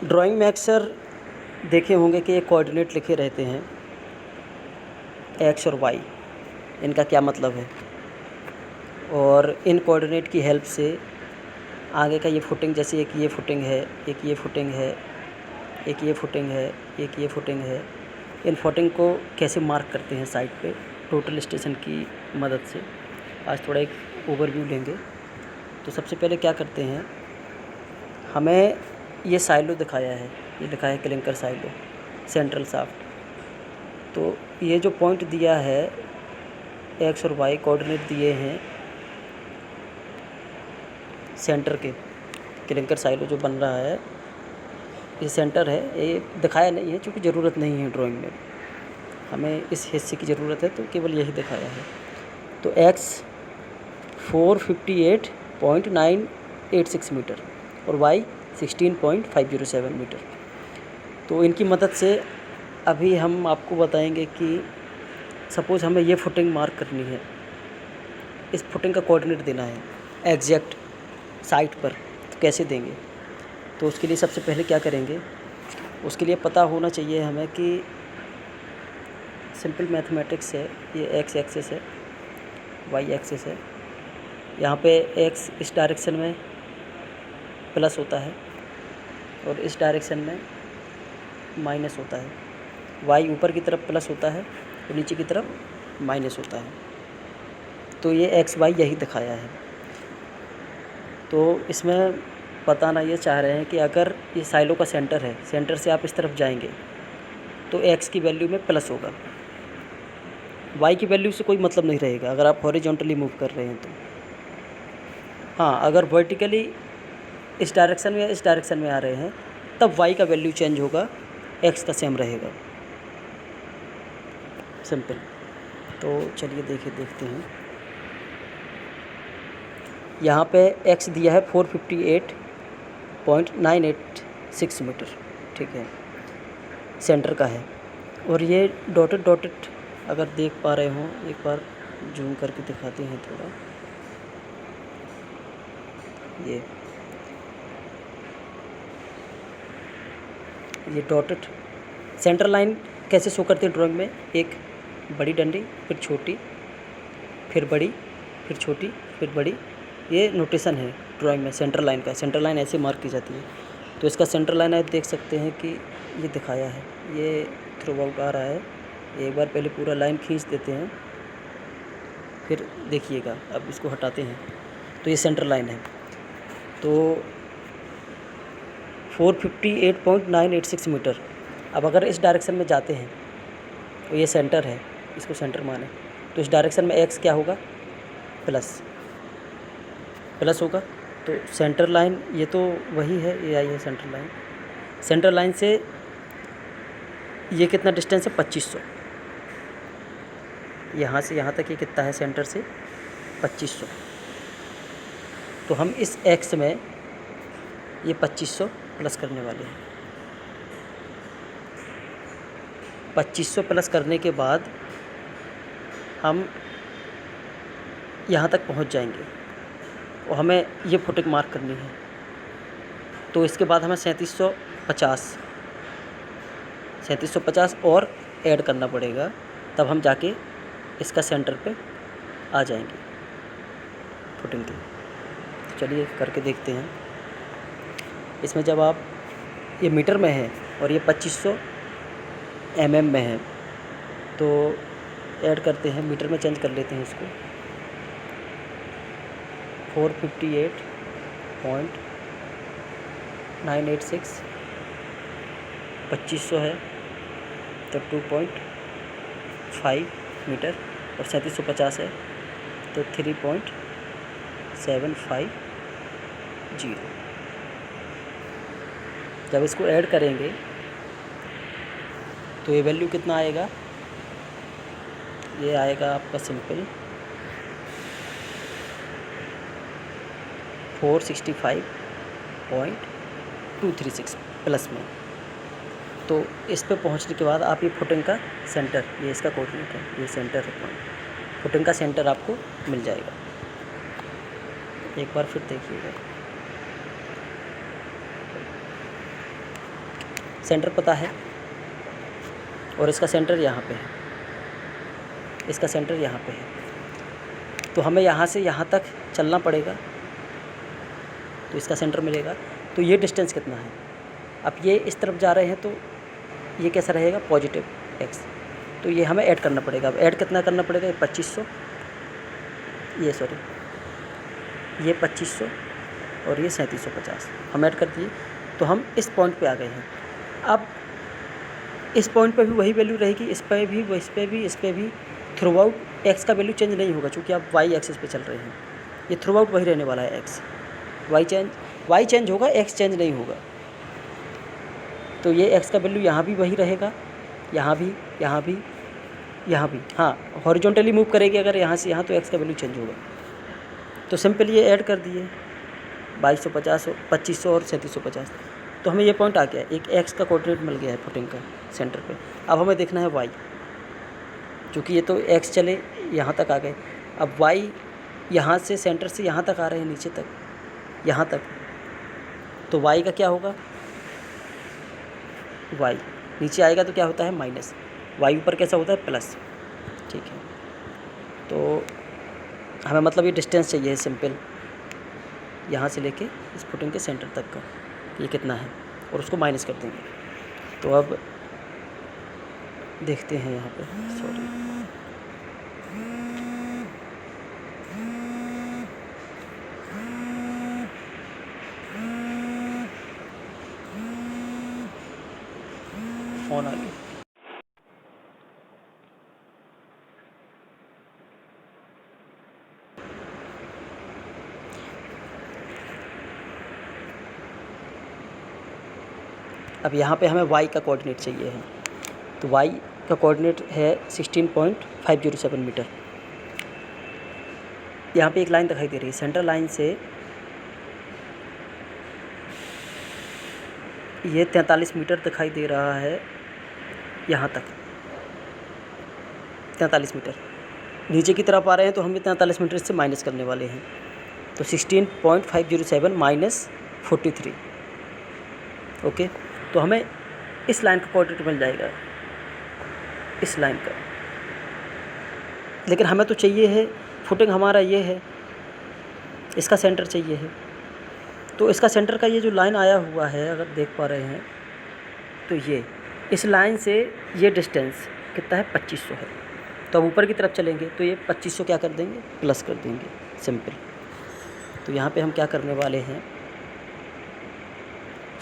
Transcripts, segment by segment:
Drawing में अक्सर देखे होंगे कि ये कोऑर्डिनेट लिखे रहते हैं, एक्स और वाई। इनका क्या मतलब है, और इन कोऑर्डिनेट की हेल्प से आगे का ये फुटिंग, जैसे एक ये फुटिंग है, एक ये फुटिंग है, एक ये फुटिंग है, एक ये फुटिंग है, इन फुटिंग को कैसे मार्क करते हैं साइड पे टोटल स्टेशन की मदद से। आज थोड़ा एक ओवरव्यू लेंगे। तो सबसे पहले क्या करते हैं, हमें ये साइलो दिखाया है, ये लिखा है क्लिंकर साइलो सेंट्रल शाफ्ट। तो ये जो पॉइंट दिया है, एक्स और वाई कोऑर्डिनेट दिए हैं सेंटर के, क्लिंकर साइलो जो बन रहा है ये सेंटर है। ये दिखाया नहीं है क्योंकि ज़रूरत नहीं है ड्राइंग में, हमें इस हिस्से की ज़रूरत है तो केवल यही दिखाया है। तो एक्स 458.986 मीटर और वाई 16.507 मीटर। तो इनकी मदद से अभी हम आपको बताएंगे कि सपोज़ हमें ये फुटिंग मार्क करनी है, इस फुटिंग का कोऑर्डिनेट देना है एग्जैक्ट साइट पर, तो कैसे देंगे। तो उसके लिए सबसे पहले क्या करेंगे, उसके लिए पता होना चाहिए हमें कि सिंपल मैथमेटिक्स है। ये एक्स एक्सिस है, वाई एक्सिस है। यहाँ पे एक्स इस डायरेक्शन में प्लस होता है और इस डायरेक्शन में माइनस होता है। वाई ऊपर की तरफ प्लस होता है और नीचे की तरफ माइनस होता है। तो ये एक्स वाई यही दिखाया है। तो इसमें बताना ये चाह रहे हैं कि अगर ये साइलो का सेंटर है, सेंटर से आप इस तरफ जाएंगे तो एक्स की वैल्यू में प्लस होगा, वाई की वैल्यू से कोई मतलब नहीं रहेगा अगर आप हॉरिजॉन्टली मूव कर रहे हैं तो। हाँ, अगर वर्टिकली इस डायरेक्शन में या इस डायरेक्शन में आ रहे हैं तब वाई का वैल्यू चेंज होगा, एक्स का सेम रहेगा। सिंपल। तो चलिए देखते हैं। यहाँ पे एक्स दिया है 458.986 मीटर, ठीक है, सेंटर का है। और ये डॉटेड अगर देख पा रहे हों, एक बार जूम करके दिखाते हैं थोड़ा। ये डॉटेड सेंटर लाइन कैसे शो करते हैं ड्राइंग में, एक बड़ी डंडी, फिर छोटी, फिर बड़ी, फिर छोटी, फिर बड़ी। ये नोटेशन है ड्राइंग में सेंटर लाइन का। सेंटर लाइन ऐसे मार्क की जाती है। तो इसका सेंटर लाइन आप देख सकते हैं कि ये दिखाया है, ये थ्रू आउट आ रहा है। एक बार पहले पूरा लाइन खींच देते हैं, फिर देखिएगा। अब इसको हटाते हैं तो ये सेंटर लाइन है। तो 458.986 मीटर। अब अगर इस डायरेक्शन में जाते हैं तो ये सेंटर है, इसको सेंटर माने, तो इस डायरेक्शन में एक्स क्या होगा, प्लस होगा। तो सेंटर लाइन ये तो वही है, ये आई है सेंटर लाइन। सेंटर लाइन से ये कितना डिस्टेंस है, 2500। यहाँ से यहाँ तक ये कितना है, सेंटर से 2500। तो हम इस एक्स में ये 2500 प्लस करने वाले हैं। 2500 प्लस करने के बाद हम यहाँ तक पहुँच जाएंगे और हमें ये फुटिंग मार्क करनी है। तो इसके बाद हमें 3750 और ऐड करना पड़ेगा, तब हम जाके इसका सेंटर पे आ जाएंगे फुटिंग के। चलिए करके देखते हैं। इसमें जब आप, ये मीटर में है और ये 2500 mm में है, तो ऐड करते हैं, मीटर में चेंज कर लेते हैं इसको। 458.986 2500 है तो 2.5 मीटर, और 3750 है तो 3.750। जब इसको ऐड करेंगे तो ये वैल्यू कितना आएगा, ये आएगा आपका सिंपल 465.236 प्लस में। तो इस पे पहुंचने के बाद आप ये फुटिंग का सेंटर, ये इसका कोऑर्डिनेट है, ये सेंटर है पॉइंट, फुटिंग का सेंटर आपको मिल जाएगा। एक बार फिर देखिएगा। सेंटर पता है और इसका सेंटर यहाँ पे है, इसका सेंटर यहाँ पे है। तो हमें यहाँ से यहाँ तक चलना पड़ेगा तो इसका सेंटर मिलेगा। तो ये डिस्टेंस कितना है? अब ये इस तरफ जा रहे हैं तो ये कैसा रहेगा? Positive x। तो ये हमें ऐड करना पड़ेगा। अब ऐड कितना करना पड़ेगा? ये 2500, ये 2500 और ये 3750 हम ऐड कर दिए। तो हम इस पॉइंट पे आ गए हैं। अब इस पॉइंट पे भी वही वैल्यू रहेगी, इस पे भी, इस पे भी, इस पे भी। थ्रू आउट एक्स का वैल्यू चेंज नहीं होगा क्योंकि आप वाई एक्सिस पे चल रहे हैं। ये थ्रू आउट वही रहने वाला है एक्स। वाई चेंज होगा, एक्स चेंज नहीं होगा। तो ये एक्स का वैल्यू यहाँ भी वही रहेगा, यहाँ भी, यहाँ भी, यहाँ भी। हाँ, हॉरिजॉन्टली मूव करेगी अगर यहाँ से यहाँ तो एक्स का वैल्यू चेंज होगा। तो सिंपल ये ऐड कर दिए 2250, 2500 और 3750। तो हमें ये पॉइंट आ गया, एक एक्स का कोऑर्डिनेट मिल गया है फुटिंग का सेंटर पे। अब हमें देखना है वाई, क्योंकि ये तो एक्स चले यहाँ तक आ गए। अब वाई यहाँ से सेंटर से यहाँ तक आ रहे हैं, नीचे तक, यहाँ तक। तो वाई का क्या होगा? वाई नीचे आएगा तो क्या होता है? माइनस। वाई ऊपर कैसा होता है? प्लस। ठीक है, तो हमें मतलब ये डिस्टेंस चाहिए है सिंपल, यहाँ से लेके इस फुटिंग के सेंटर तक का, ये कितना है, और उसको माइनस कर देंगे। तो अब देखते हैं यहाँ पे, सॉरी, फ़ोन आ गया। अब यहाँ पे हमें y का कोऑर्डिनेट चाहिए है। तो y का कोऑर्डिनेट है 16.507 मीटर। यहाँ पे एक लाइन दिखाई दे रही है, सेंटर लाइन से ये 43 मीटर दिखाई दे रहा है, यहाँ तक 43 मीटर। नीचे की तरफ आ रहे हैं तो हम ये 43 मीटर से माइनस करने वाले हैं। तो 16.507 माइनस 43, ओके। तो हमें इस लाइन का कोऑर्डिनेट मिल जाएगा, इस लाइन का। लेकिन हमें तो चाहिए है, फुटिंग हमारा ये है, इसका सेंटर चाहिए है। तो इसका सेंटर का ये जो लाइन आया हुआ है, अगर देख पा रहे हैं तो ये इस लाइन से ये डिस्टेंस कितना है? 2500 है। तो अब ऊपर की तरफ चलेंगे तो ये 2500 क्या कर देंगे? प्लस कर देंगे, सिंपल। तो यहाँ पे हम क्या करने वाले हैं,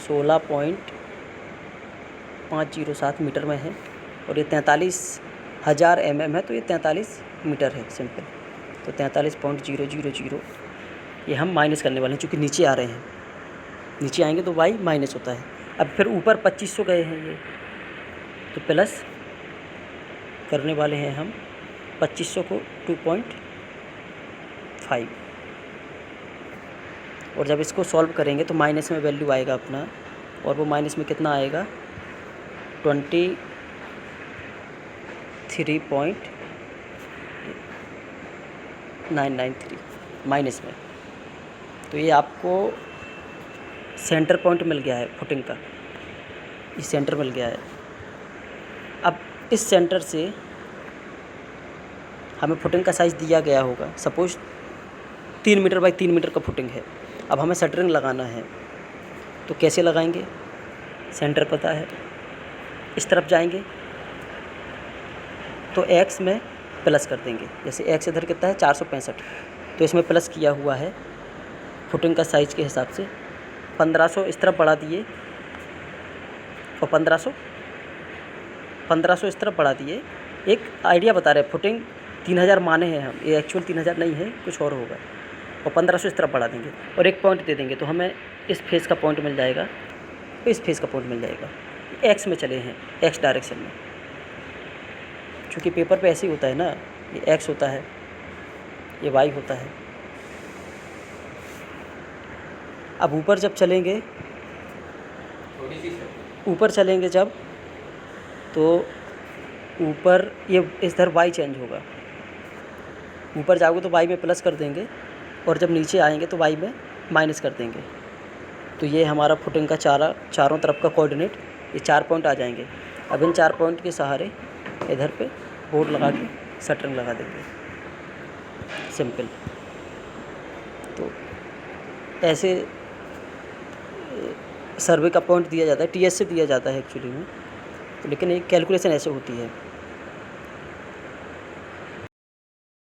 16.507 मीटर में है और ये 43,000 mm है, तो ये 43 मीटर है, सिंपल। तो 43.000 ये हम माइनस करने वाले हैं, चूँकि नीचे आ रहे हैं। नीचे आएंगे तो y माइनस होता है। अब फिर ऊपर 2500 गए हैं ये, तो प्लस करने वाले हैं हम 2500 को 2.5। और जब इसको सॉल्व करेंगे तो माइनस में वैल्यू आएगा अपना, और वो माइनस में कितना आएगा? 23.993 माइनस में। तो ये आपको सेंटर पॉइंट मिल गया है फुटिंग का, ये सेंटर मिल गया है। अब इस सेंटर से हमें फुटिंग का साइज़ दिया गया होगा, सपोज 3 मीटर बाई 3 मीटर का फुटिंग है। अब हमें शटरिंग लगाना है, तो कैसे लगाएंगे? सेंटर पता है, इस तरफ जाएंगे तो x में प्लस कर देंगे। जैसे x इधर कितना है? 465, तो इसमें प्लस किया हुआ है फुटिंग का साइज़ के हिसाब से। 1500 इस तरफ बढ़ा दिए और 1500 इस तरफ बढ़ा दिए। एक आइडिया बता रहे हैं, फुटिंग 3000 माने हैं हम, ये एक्चुअल 3000 नहीं है, कुछ और होगा। और 1500 इस तरफ बढ़ा देंगे और एक पॉइंट दे देंगे, तो हमें इस फेस का पॉइंट मिल जाएगा, तो इस फेस का पॉइंट मिल जाएगा। एक्स में चले हैं, एक्स डायरेक्शन में, क्योंकि पेपर पे ऐसे ही होता है ना, ये एक्स होता है, ये वाई होता है। अब ऊपर जब चलेंगे, ऊपर चलेंगे जब, तो ऊपर ये इधर वाई चेंज होगा। ऊपर जाओगे तो वाई में प्लस कर देंगे, और जब नीचे आएंगे तो वाई में माइनस कर देंगे। तो ये हमारा फुटिंग का चारों तरफ का कोऑर्डिनेट ये 4 पॉइंट आ जाएंगे। अब इन 4 पॉइंट के सहारे इधर पे बोर्ड लगा के शटरिंग लगा देंगे, सिंपल। तो ऐसे सर्वे का पॉइंट दिया जाता है, टीएस से दिया जाता है एक्चुअली में, तो लेकिन एक कैलकुलेशन ऐसे होती है।